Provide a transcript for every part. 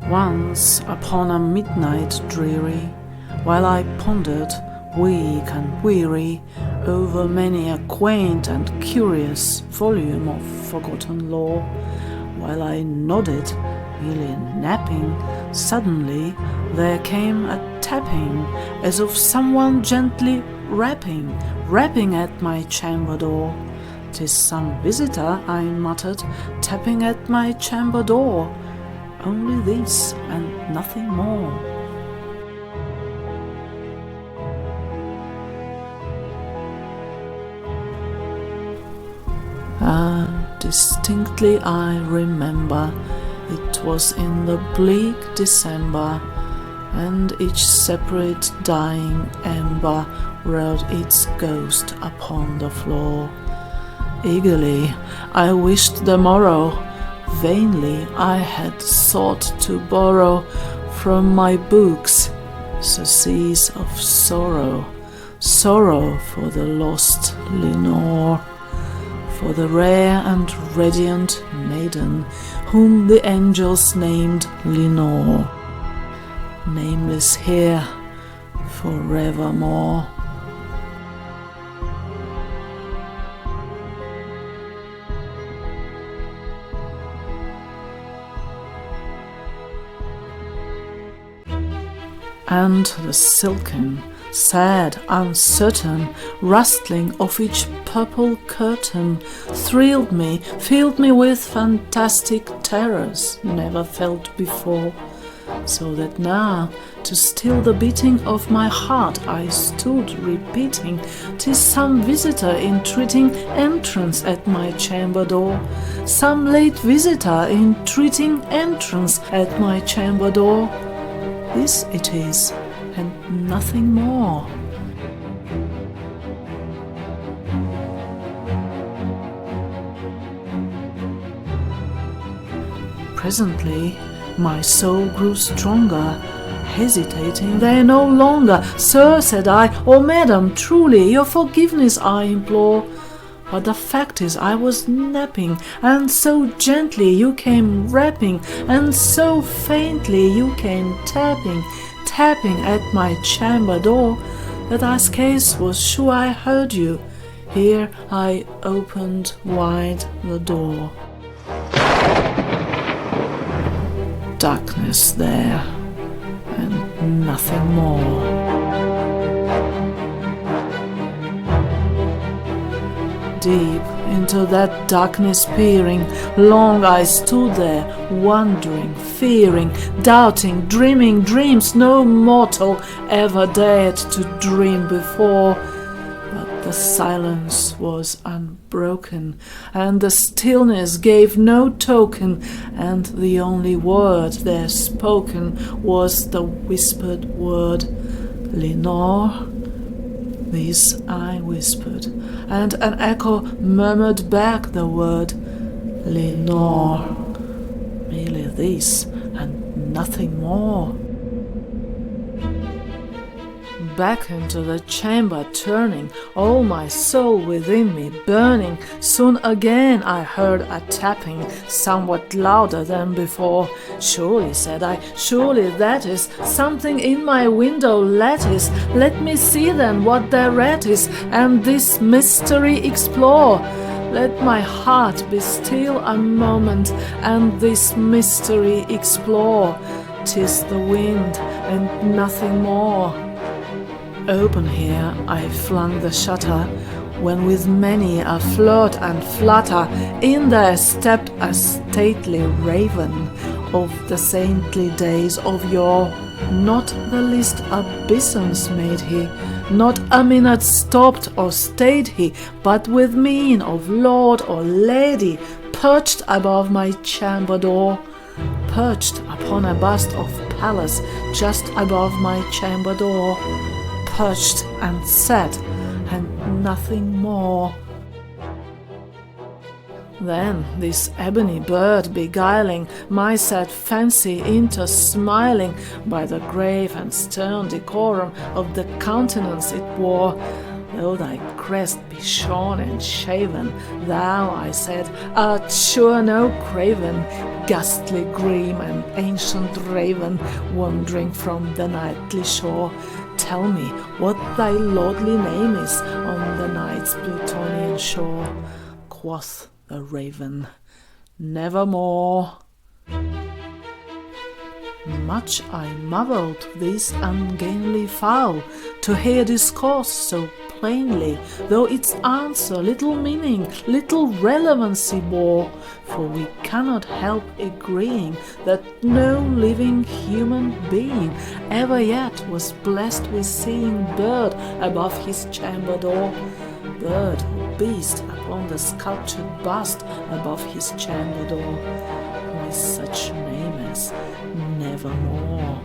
Once upon a midnight dreary, while I pondered, weak and weary, over many a quaint and curious volume of forgotten lore, while I nodded, merely napping, suddenly there came a tapping, as of someone gently rapping at my chamber door. "'Tis some visitor," I muttered, "tapping at my chamber door. Only this and nothing more." Distinctly I remember, it was in the bleak December, and each separate dying ember wrote its ghost upon the floor. Eagerly I wished the morrow, vainly I had sought to borrow from my books surcease of sorrow, sorrow for the lost Lenore, for the rare and radiant maiden whom the angels named Lenore, nameless here forevermore. And the silken, sad, uncertain rustling of each purple curtain thrilled me, filled me with fantastic terrors never felt before, so that now, to still the beating of my heart, I stood repeating, "'Tis some visitor entreating entrance at my chamber door, some late visitor entreating entrance at my chamber door. This it is, and nothing more." Presently my soul grew stronger, hesitating there no longer. "Sir," said I, "or madam, truly your forgiveness I implore. But the fact is I was napping, and so gently you came rapping, and so faintly you came tapping at my chamber door, that I scarce was sure I heard you. Here I opened wide the door. Darkness there, and nothing more. Deep into that darkness peering, long I stood there, wondering, fearing, doubting, dreaming dreams no mortal ever dared to dream before. But the silence was unbroken, and the stillness gave no token, and the only word there spoken was the whispered word, "Lenore." This I whispered, and an echo murmured back the word, "Lenore." Merely this, and nothing more. Back into the chamber turning, all my soul within me burning, soon again I heard a tapping, somewhat louder than before. "Surely," said I, "surely that is something in my window lattice. Let me see then what thereat is, and this mystery explore. Let my heart be still a moment, and this mystery explore. 'Tis the wind, and nothing more." Open here I flung the shutter, when with many a flirt and flutter in there stepped a stately raven of the saintly days of yore. Not the least obeisance made he, not a minute stopped or stayed he, but with mien of lord or lady perched above my chamber door, perched upon a bust of Pallas just above my chamber door, perched and sat, and nothing more. Then this ebony bird beguiling my sad fancy into smiling, by the grave and stern decorum of the countenance it wore, though thy crest be shorn and shaven, thou, I said, art sure no craven, ghastly gleam and ancient raven, wandering from the nightly shore. Tell me what thy lordly name is on the night's Plutonian shore. Quoth the raven, nevermore. Much I marvelled this ungainly fowl, to hear discourse so plainly, though its answer little meaning, little relevancy bore. For we cannot help agreeing that no living human being ever yet was blessed with seeing bird above his chamber door, bird or beast upon the sculptured bust above his chamber door, with such name as nevermore.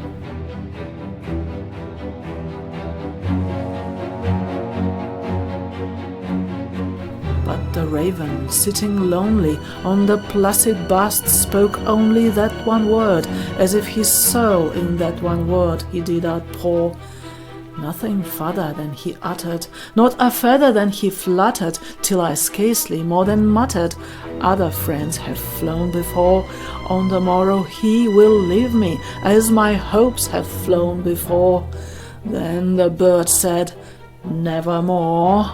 But the raven, sitting lonely on the placid bust, spoke only that one word, as if his soul in that one word he did outpour. Nothing further than he uttered, not a feather than he fluttered, till I scarcely more than muttered, other friends have flown before, on the morrow he will leave me, as my hopes have flown before. Then the bird said, nevermore.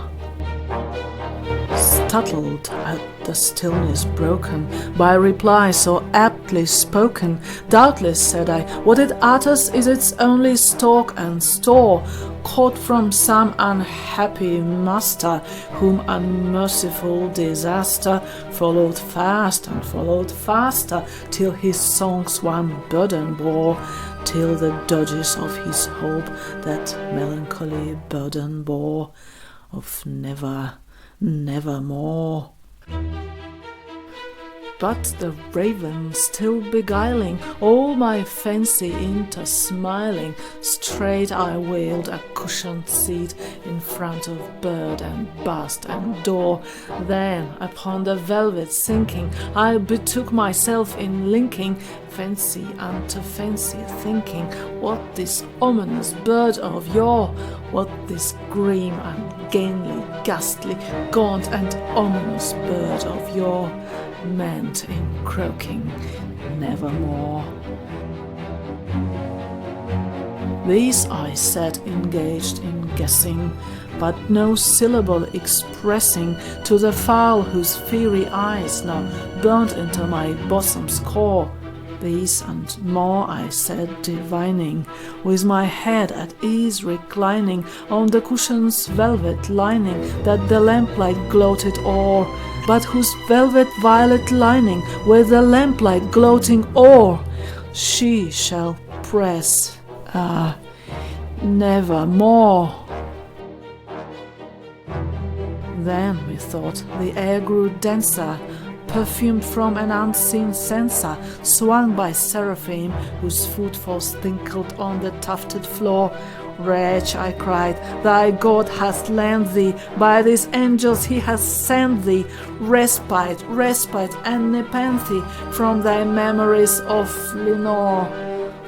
Startled at the stillness broken by a reply so aptly spoken, doubtless, said I, what it utters is its only stock and store, caught from some unhappy master, whom unmerciful disaster followed fast and followed faster, till his songs one burden bore, till the dodges of his hope that melancholy burden bore, of nevermore. But the raven, still beguiling all my fancy into smiling, straight I wheeled a cushioned seat in front of bird and bust and door. Then, upon the velvet sinking, I betook myself in linking fancy unto fancy, thinking what this ominous bird of yore, what this grim, ungainly, ghastly, gaunt and ominous bird of yore meant in croaking nevermore. These I sat engaged in guessing, but no syllable expressing to the fowl whose fiery eyes now burnt into my bosom's core. These and more I said divining, with my head at ease reclining on the cushion's velvet lining that the lamplight gloated o'er, but whose velvet violet lining with the lamplight gloating o'er she shall press, nevermore. Then, methought, the air grew denser, perfumed from an unseen censer, swung by seraphim, whose footfalls tinkled on the tufted floor. Wretch, I cried, thy God hath lent thee, by these angels he hath sent thee, respite, respite and nepenthe from thy memories of Lenore.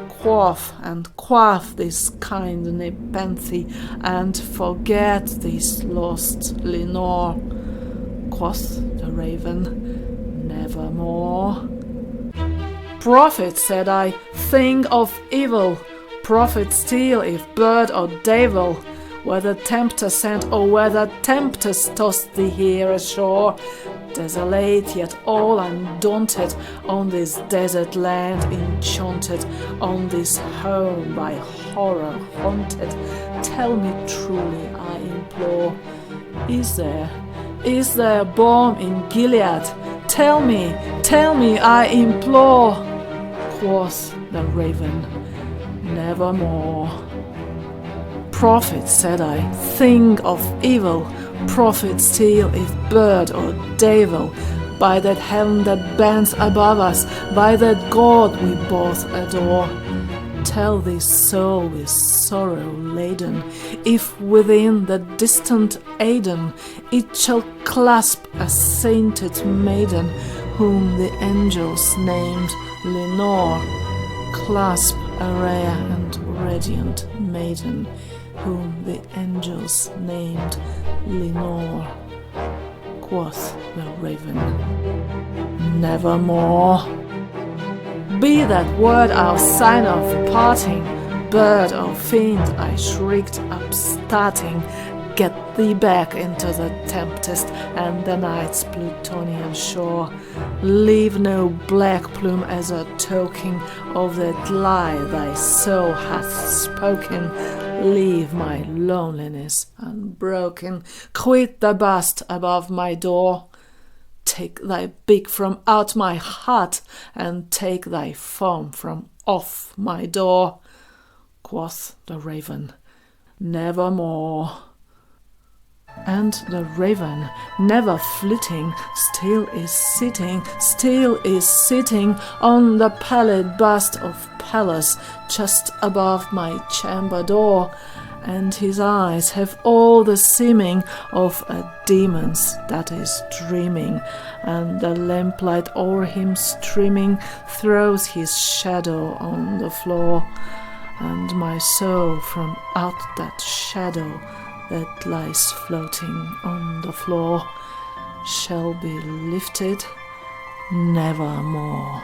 Quaff and quaff this kind nepenthe, and forget this lost Lenore. Quoth the raven, nevermore. Prophet, said I, thing of evil, prophet still if bird or devil, whether tempter sent or whether tempters tossed thee here ashore, desolate yet all undaunted, on this desert land enchanted, on this home by horror haunted, tell me truly, I implore, is there balm in Gilead? Tell me, I implore. Quoth the raven, nevermore. Prophet, said I, thing of evil, prophet still if bird or devil, by that heaven that bends above us, by that God we both adore. Tell this soul with sorrow laden, if within the distant Aidenn it shall clasp a sainted maiden, whom the angels named Lenore, clasp a rare and radiant maiden, whom the angels named Lenore. Quoth the raven, nevermore. Be that word our sign of parting, bird or fiend, I shrieked upstarting. Get thee back into the tempest and the night's Plutonian shore. Leave no black plume as a token of that lie thy soul hath spoken. Leave my loneliness unbroken. Quit the bust above my door. Take thy beak from out my heart, and take thy foam from off my door. Quoth the raven, nevermore. And the raven, never flitting, still is sitting on the pallid bust of Pallas, just above my chamber door, and his eyes have all the seeming of a demon's that is dreaming, and the lamplight o'er him streaming throws his shadow on the floor, and my soul from out that shadow that lies floating on the floor shall be lifted nevermore.